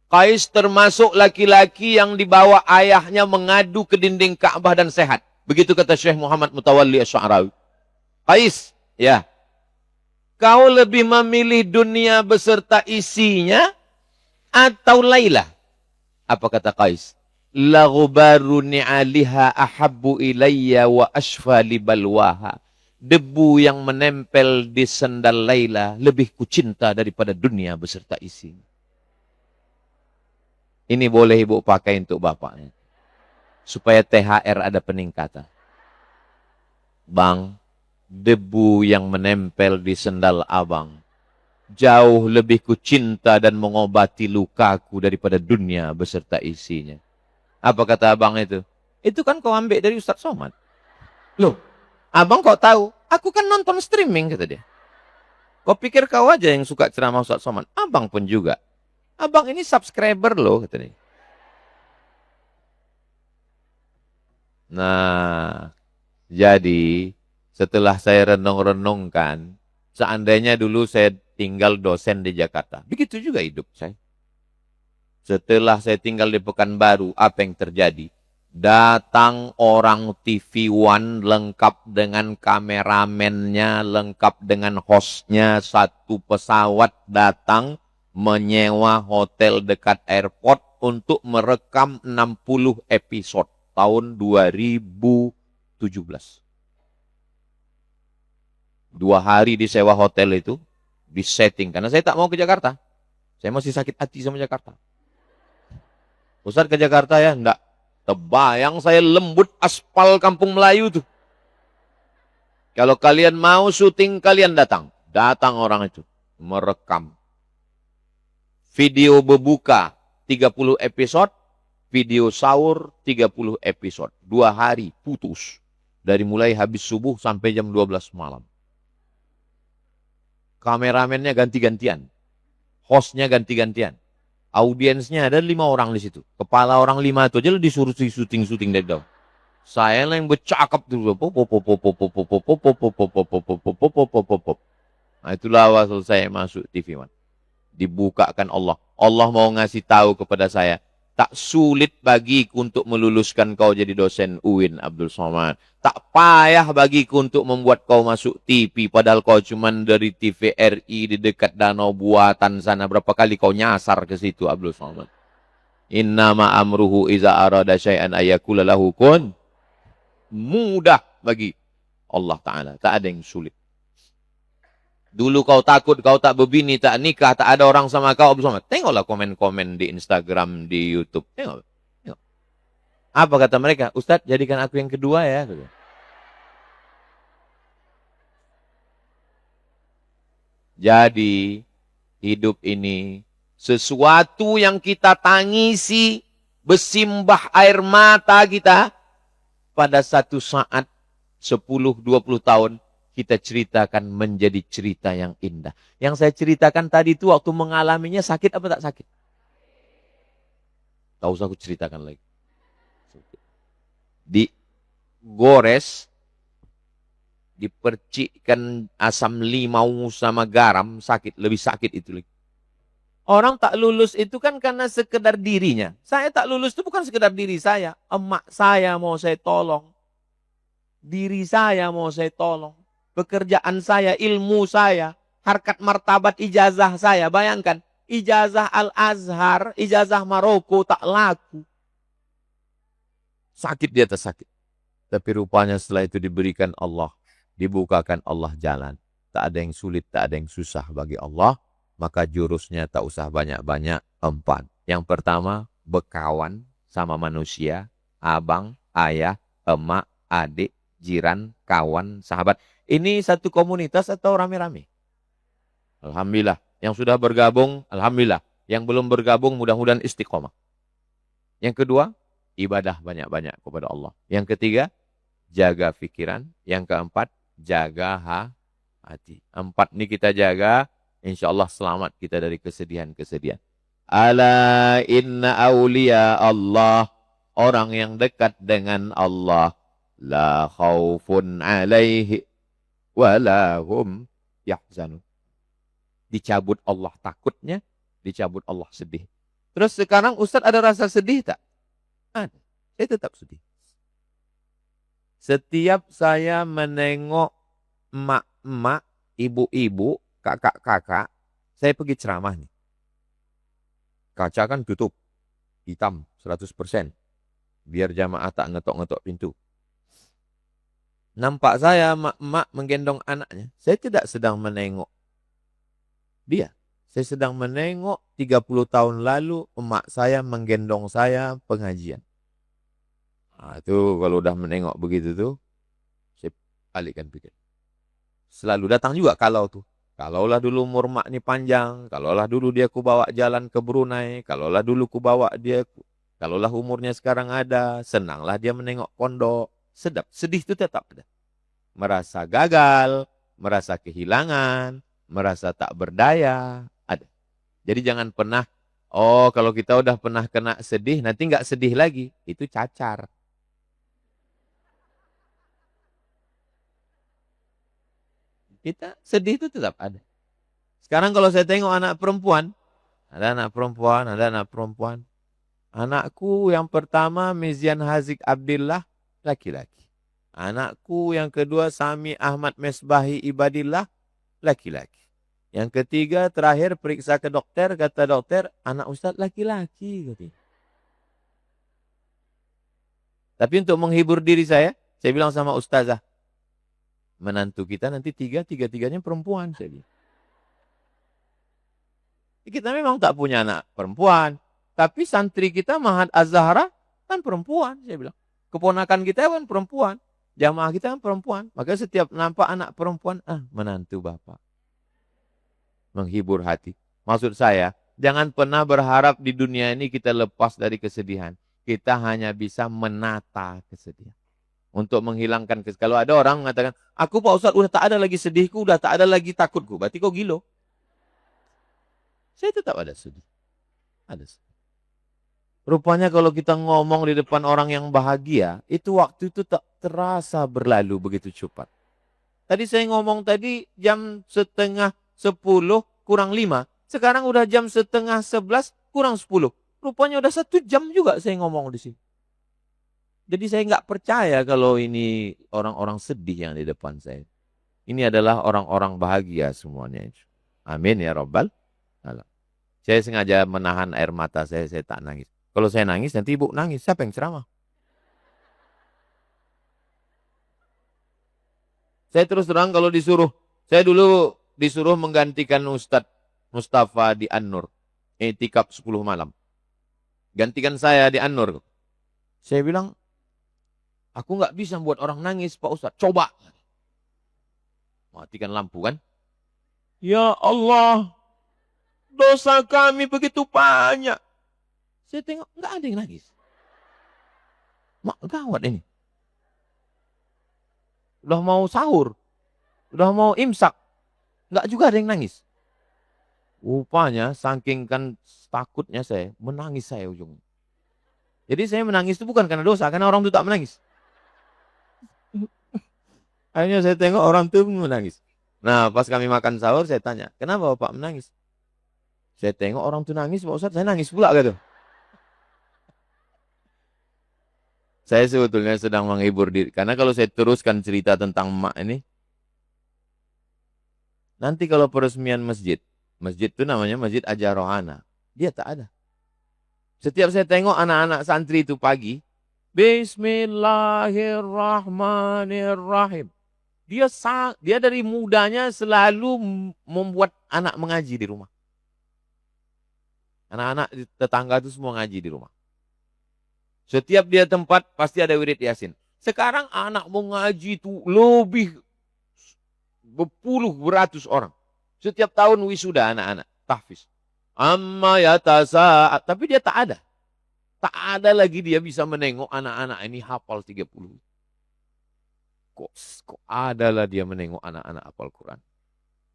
Kais termasuk laki-laki yang dibawa ayahnya mengadu ke dinding Ka'bah dan sehat. Begitu kata Syekh Muhammad Mutawalli Asy'arawi. Kais, ya. Kau lebih memilih dunia beserta isinya atau Laila? Apa kata Kais? La ghubaru ni'aliha ahabbu ilayya wa ashfa li balwaha. Debu yang menempel di sendal Laila lebih kucinta daripada dunia beserta isinya. Ini boleh ibu pakai untuk bapaknya. Supaya THR ada peningkatan. Bang, debu yang menempel di sendal abang jauh lebih kucinta dan mengobati lukaku daripada dunia beserta isinya. Apa kata abang itu? Itu kan kau ambil dari Ustaz Somad. Loh, abang kok tahu? Aku kan nonton streaming, kata dia. Kau pikir kau aja yang suka ceramah Ustaz Somad? Abang pun juga. Abang ini subscriber loh, kata dia. Nah, jadi setelah saya renung-renungkan, seandainya dulu saya tinggal dosen di Jakarta. Begitu juga hidup saya. Setelah saya tinggal di Pekanbaru, apa yang terjadi? Datang orang TV One lengkap dengan kameramennya, lengkap dengan hostnya, satu pesawat datang menyewa hotel dekat airport untuk merekam 60 episode tahun 2017. 2 hari disewa hotel itu, disetting. Karena saya tak mau ke Jakarta. Saya masih sakit hati sama Jakarta. Ustaz ke Jakarta ya? Enggak. Terbayang saya lembut aspal Kampung Melayu tuh. Kalau kalian mau syuting, kalian datang. Datang orang itu. Merekam. Video berbuka 30 episode. Video sahur 30 episode. 2 hari putus. Dari mulai habis subuh sampai jam 12 malam. Kameramennya ganti-gantian. Hostnya ganti-gantian. Audiensnya ada 5 orang di situ. Kepala orang 5 itu aja disuruh syuting-syuting dari dalam. Saya yang bercakap dulu. Nah, itulah awal saya masuk TV One. Dibukakan Allah. Allah mau ngasih tahu kepada saya. Tak sulit bagiku untuk meluluskan kau jadi dosen UIN, Abdul Somad. Tak payah bagiku untuk membuat kau masuk TV, padahal kau cuma dari TVRI di dekat Danau Buatan sana. Berapa kali kau nyasar ke situ, Abdul Somad. Innama amruhu iza arada syai'an ayakula lahu kun. Mudah bagi Allah Ta'ala. Tak ada yang sulit. Dulu kau takut, kau tak berbini, tak nikah, tak ada orang sama kau. Tengoklah komen-komen di Instagram, di YouTube. Tengok. Tengok. Apa kata mereka? Ustadz, jadikan aku yang kedua ya. Jadi, hidup ini sesuatu yang kita tangisi, bersimbah air mata kita, pada satu saat 10-20 tahun, kita ceritakan menjadi cerita yang indah. Yang saya ceritakan tadi itu waktu mengalaminya sakit apa tak sakit? Tak usah aku ceritakan lagi. Digores, dipercikkan asam limau sama garam, sakit. Lebih sakit itu lagi. Orang tak lulus itu kan karena sekedar dirinya. Saya tak lulus itu bukan sekedar diri saya. Emak saya mau saya tolong. Diri saya mau saya tolong. Pekerjaan saya, ilmu saya, harkat martabat ijazah saya. Bayangkan, ijazah Al-Azhar, ijazah Maroko tak laku. Sakit di atas sakit. Tapi rupanya setelah itu diberikan Allah. Dibukakan Allah jalan. Tak ada yang sulit, tak ada yang susah bagi Allah. Maka jurusnya tak usah banyak-banyak, 4. Yang pertama, berkawan sama manusia. Abang, ayah, emak, adik, jiran, kawan, sahabat. Ini satu komunitas atau rame-rame? Alhamdulillah. Yang sudah bergabung, alhamdulillah. Yang belum bergabung, mudah-mudahan istiqomah. Yang kedua, ibadah banyak-banyak kepada Allah. Yang ketiga, jaga pikiran. Yang keempat, jaga hati. 4 ini kita jaga, insya Allah selamat kita dari kesedihan-kesedihan. Ala inna awliya Allah. Orang yang dekat dengan Allah. La khawfun alaihi walahum yahzanun. Dicabut Allah takutnya, dicabut Allah sedih. Terus sekarang Ustadz ada rasa sedih tak? Ada. Saya tetap sedih. Setiap saya menengok emak-emak, ibu-ibu, kakak-kakak, saya pergi ceramah nih. Kaca kan tutup, hitam 100%. Biar jamaah tak ngetok-ngetok pintu. Nampak saya emak-emak menggendong anaknya. Saya tidak sedang menengok dia. Saya sedang menengok 30 tahun lalu emak saya menggendong saya pengajian. Nah, itu kalau udah menengok begitu tuh, saya balikkan pikir. Selalu datang juga kalau tuh. Kalaulah dulu umur mak ini panjang, kalaulah dulu dia ku bawa jalan ke Brunei, kalaulah dulu ku bawa dia, kalaulah umurnya sekarang ada, senanglah dia menengok pondok. Sedap, sedih itu tetap ada. Merasa gagal, merasa kehilangan, merasa tak berdaya, ada. Jadi jangan pernah, oh kalau kita udah pernah kena sedih, nanti nggak sedih lagi. Itu cacar. Kita sedih itu tetap ada. Sekarang kalau saya tengok anak perempuan, ada anak perempuan, ada anak perempuan. Anakku yang pertama Mizian Hazik Abdillah, laki-laki. Anakku yang kedua Sami Ahmad Mesbahi Ibadillah, laki-laki. Yang ketiga terakhir periksa ke dokter, kata dokter, anak Ustadz laki-laki. Tapi untuk menghibur diri saya bilang sama Ustazah, menantu kita nanti tiga-tiganya perempuan. Saya bilang. Kita memang tak punya anak perempuan. Tapi santri kita Mahat Az-Zahra kan perempuan. Saya bilang. Keponakan kita kan perempuan. Jamaah kita kan perempuan. Maka setiap nampak anak perempuan, menantu bapak. Menghibur hati. Maksud saya, jangan pernah berharap di dunia ini kita lepas dari kesedihan. Kita hanya bisa menata kesedihan. Untuk menghilangkan kesedihan. Kalau ada orang mengatakan, aku Pak Ustadz udah tak ada lagi sedihku, udah tak ada lagi takutku. Berarti kau gilo. Saya tetap ada sedih. Ada sedih. Rupanya kalau kita ngomong di depan orang yang bahagia, itu waktu itu tak terasa berlalu begitu cepat. Tadi saya ngomong tadi jam 9:30 kurang 5. Sekarang udah jam 10:30 kurang 10. Rupanya udah 1 jam juga saya ngomong di sini. Jadi saya nggak percaya kalau ini orang-orang sedih yang di depan saya. Ini adalah orang-orang bahagia semuanya. Amin ya Rabbal alamin. Saya sengaja menahan air mata saya tak nangis. Kalau saya nangis nanti ibu nangis, siapa yang ceramah? Saya terus terang kalau disuruh, saya dulu disuruh menggantikan Ustadz Mustafa di An-Nur. Itikaf 10 malam. Gantikan saya di An-Nur. Saya bilang, aku nggak bisa buat orang nangis Pak Ustadz. Coba. Matikan lampu kan. Ya Allah, dosa kami begitu banyak. Saya tengok, nggak ada yang nangis. Mak, gawat ini. Udah mau sahur. Udah mau imsak. Nggak juga ada yang nangis. Rupanya, saking kan takutnya saya, menangis saya ujungnya. Jadi saya menangis itu bukan karena dosa, karena orang itu tak menangis. Akhirnya saya tengok orang itu menangis. Nah, pas kami makan sahur, saya tanya, kenapa Bapak menangis? Saya tengok orang itu nangis, Pak Ustadz, saya nangis pula gitu. Saya sebetulnya sedang menghibur diri. Karena kalau saya teruskan cerita tentang emak ini, nanti kalau peresmian masjid, masjid itu namanya Masjid Ajar Rohana, dia tak ada. Setiap saya tengok anak-anak santri itu pagi, Bismillahirrahmanirrahim. Dia dari mudanya selalu membuat anak mengaji di rumah. Anak-anak tetangga itu semua ngaji di rumah. Setiap dia tempat pasti ada wirid Yasin. Sekarang anak mau ngaji itu lebih berpuluh beratus orang. Setiap tahun wisuda anak-anak tahfiz. Amma yatasa, tapi dia tak ada. Tak ada lagi dia bisa menengok anak-anak ini hafal 30. Kok adalah dia menengok anak-anak hafal Quran.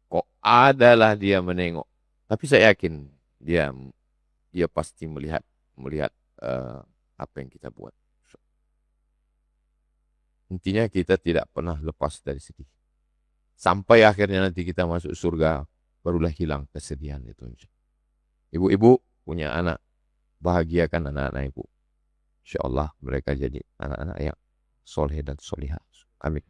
Kok adalah dia menengok. Tapi saya yakin dia pasti melihat apa yang kita buat. Intinya kita tidak pernah lepas dari sedih. Sampai akhirnya nanti kita masuk surga, barulah hilang kesedihan itu. Ibu-ibu punya anak, bahagiakan anak-anak ibu. Insya Allah mereka jadi anak-anak yang soleh dan solihah. Amin.